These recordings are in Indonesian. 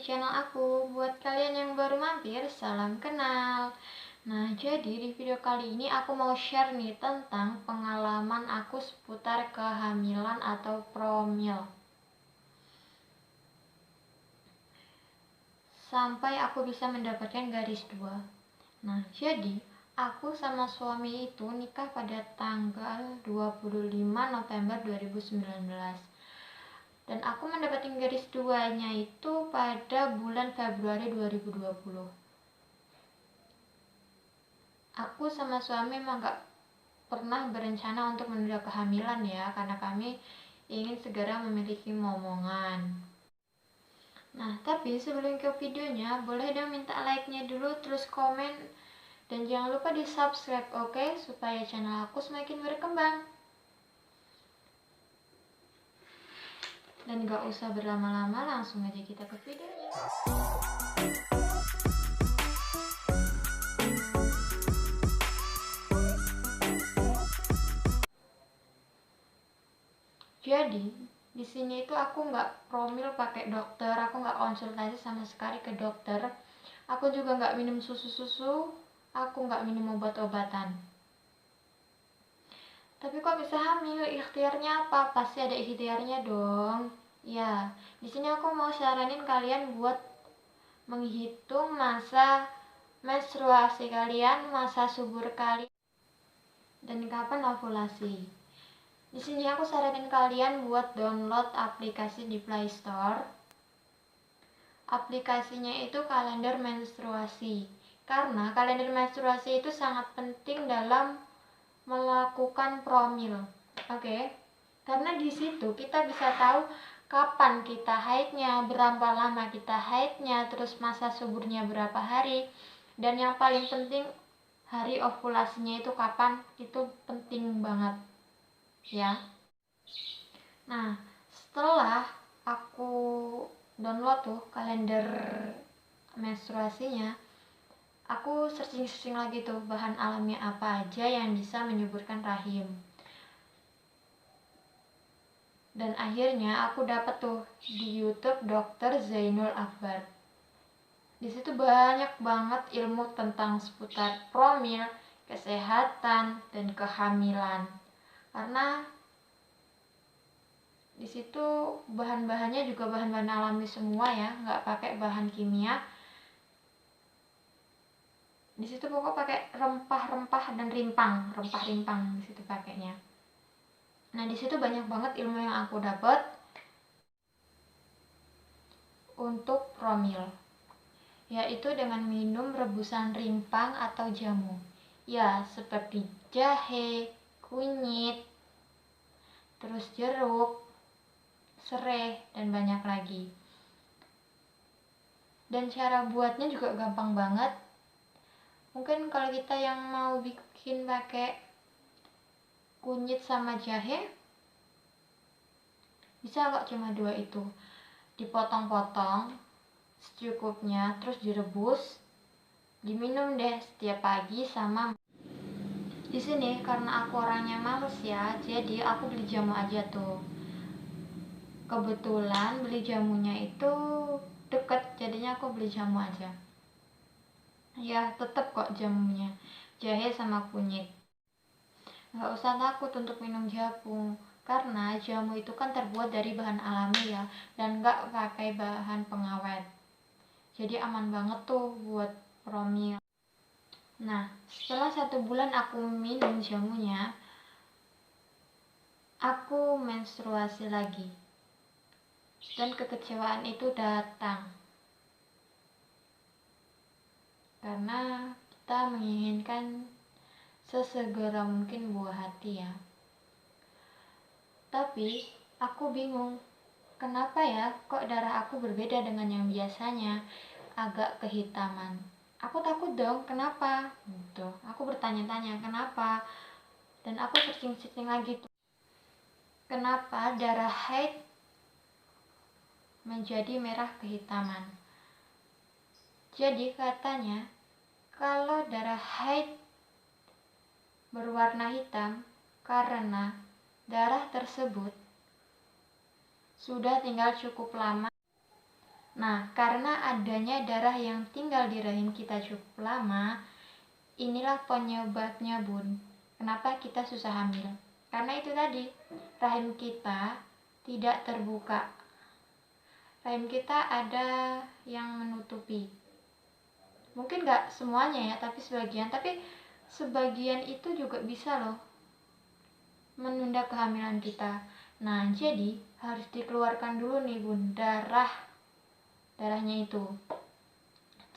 channel aku. Buat kalian yang baru mampir, salam kenal. Nah, jadi di video kali ini aku mau share nih tentang pengalaman aku seputar kehamilan atau promil. Sampai aku bisa mendapatkan garis 2. Nah, jadi aku sama suami itu nikah pada tanggal 25 November 2019. Dan aku mendapatkan garis 2-nya itu pada bulan Februari 2020. Aku sama suami memang gak pernah berencana untuk menunda kehamilan ya, karena kami ingin segera memiliki momongan. Nah, tapi sebelum ke videonya, boleh dong minta like-nya dulu, terus komen, dan jangan lupa di subscribe, oke? Supaya channel aku semakin berkembang. Dan gak usah berlama-lama, langsung aja kita ke videonya. Jadi di sini itu aku nggak promil pakai dokter, aku nggak konsultasi sama sekali ke dokter, aku juga nggak minum susu, aku nggak minum obat-obatan. Tapi kok bisa hamil? Ikhtiarnya apa? Pasti ada ikhtiarnya dong. Ya, di sini aku mau saranin kalian buat menghitung masa menstruasi kalian, masa subur kalian, dan kapan ovulasi. Di sini aku saranin kalian buat download aplikasi di Play Store. Aplikasinya itu kalender menstruasi. Karena kalender menstruasi itu sangat penting dalam melakukan promil. Oke. Karena di situ kita bisa tahu kapan kita haidnya, berapa lama kita haidnya, terus masa suburnya berapa hari, dan yang paling penting hari ovulasinya itu kapan. Itu penting banget. Ya. Nah, setelah aku download tuh kalender menstruasinya, aku searching lagi tuh bahan alami apa aja yang bisa menyuburkan rahim. Dan akhirnya aku dapet tuh di YouTube Dr. Zainul Akbar. Di situ banyak banget ilmu tentang seputar promil, kesehatan, dan kehamilan. Karena di situ bahan-bahannya juga bahan-bahan alami semua ya, nggak pakai bahan kimia. Di situ pokok pakai rempah-rempah dan rempah-rimpang di situ pakainya. Nah, di situ banyak banget ilmu yang aku dapat untuk promil, yaitu dengan minum rebusan rimpang atau jamu. Ya, seperti jahe, kunyit, terus jeruk, serai, dan banyak lagi. Dan cara buatnya juga gampang banget. Mungkin kalau kita yang mau bikin pakai kunyit sama jahe, bisa kok, cuma 2 itu. Dipotong-potong secukupnya, terus direbus, diminum deh setiap pagi sama. Di sini karena aku orangnya males ya, jadi aku beli jamu aja tuh. Kebetulan beli jamunya itu deket, jadinya aku beli jamu aja. Ya, tetep kok jamunya jahe sama kunyit. Nggak usah takut untuk minum jamu, karena jamu itu kan terbuat dari bahan alami ya, dan nggak pakai bahan pengawet. Jadi aman banget tuh buat promil. Nah, setelah 1 bulan aku minum jamunya, aku menstruasi lagi. Dan kekecewaan itu datang. Karena kita menginginkan sesegera mungkin buah hati ya. Tapi aku bingung, kenapa ya kok darah aku berbeda dengan yang biasanya, agak kehitaman. Aku takut dong, kenapa? Gitu. Aku bertanya-tanya kenapa, dan aku searching lagi tuh. Kenapa darah haid menjadi merah kehitaman? Jadi katanya kalau darah haid berwarna hitam karena darah tersebut sudah tinggal cukup lama Nah, karena adanya darah yang tinggal di rahim kita cukup lama, inilah penyebabnya, Bun. Kenapa kita susah hamil? Karena itu tadi, rahim kita tidak terbuka. Rahim kita ada yang menutupi. Mungkin gak semuanya ya, tapi sebagian. Tapi sebagian itu juga bisa loh menunda kehamilan kita. Nah, jadi harus dikeluarkan dulu nih, Bun, darahnya itu.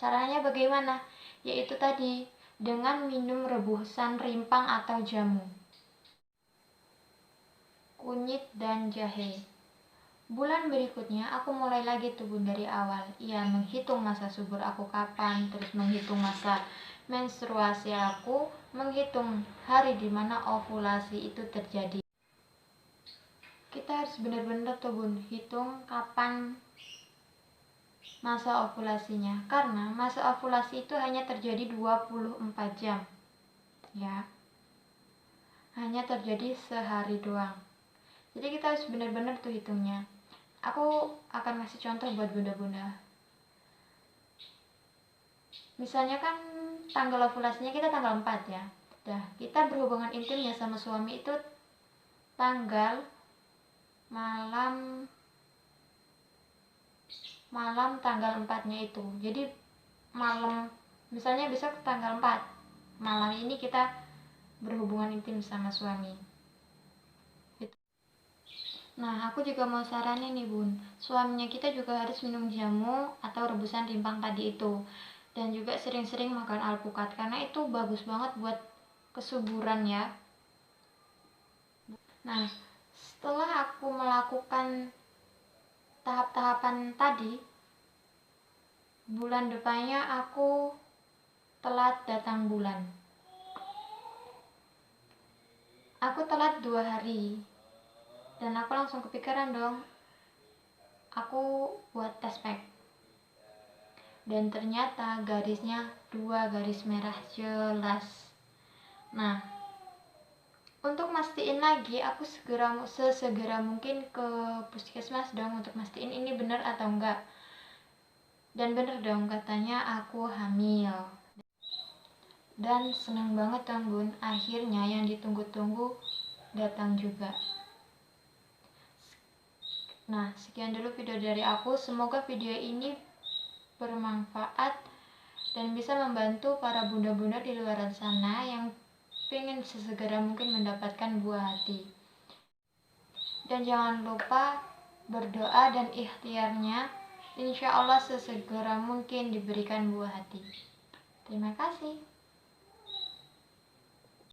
Caranya bagaimana? Yaitu tadi, dengan minum rebusan rimpang atau jamu, kunyit dan jahe. Bulan berikutnya aku mulai lagi tuh, Bun, dari awal. Iya, menghitung masa subur aku kapan, terus menghitung masa menstruasi aku, menghitung hari dimana ovulasi itu terjadi. Kita harus benar-benar tuh, Bun, hitung kapan masa ovulasinya, karena masa ovulasi itu hanya terjadi 24 jam ya, hanya terjadi sehari doang. Jadi kita harus benar-benar tuh hitungnya. Aku akan kasih contoh buat bunda-bunda. Misalnya kan tanggal ovulasinya kita tanggal 4 ya. Dah, kita berhubungan intimnya sama suami itu tanggal malam tanggal 4-nya itu. Jadi malam, misalnya besok tanggal 4, malam ini kita berhubungan intim sama suami. Nah, aku juga mau saranin nih, Bun. Suaminya kita juga harus minum jamu atau rebusan rimpang tadi itu. Dan juga sering-sering makan alpukat, karena itu bagus banget buat kesuburan ya. Nah, setelah aku melakukan tahap-tahapan tadi, bulan depannya aku telat datang bulan. Aku telat 2 hari. Dan aku langsung kepikiran dong, aku buat tes pack. Dan ternyata garisnya 2 garis merah jelas. Nah, untuk mastiin lagi, aku sesegera mungkin ke puskesmas dong untuk mastiin ini benar atau enggak. Dan bener dong, katanya aku hamil. Dan seneng banget dong, Bun, akhirnya yang ditunggu-tunggu datang juga. Nah, sekian dulu video dari aku. Semoga video ini bermanfaat dan bisa membantu para bunda-bunda di luar sana yang pengen sesegera mungkin mendapatkan buah hati. Dan jangan lupa berdoa dan ikhtiarnya, insya Allah sesegera mungkin diberikan buah hati. Terima kasih.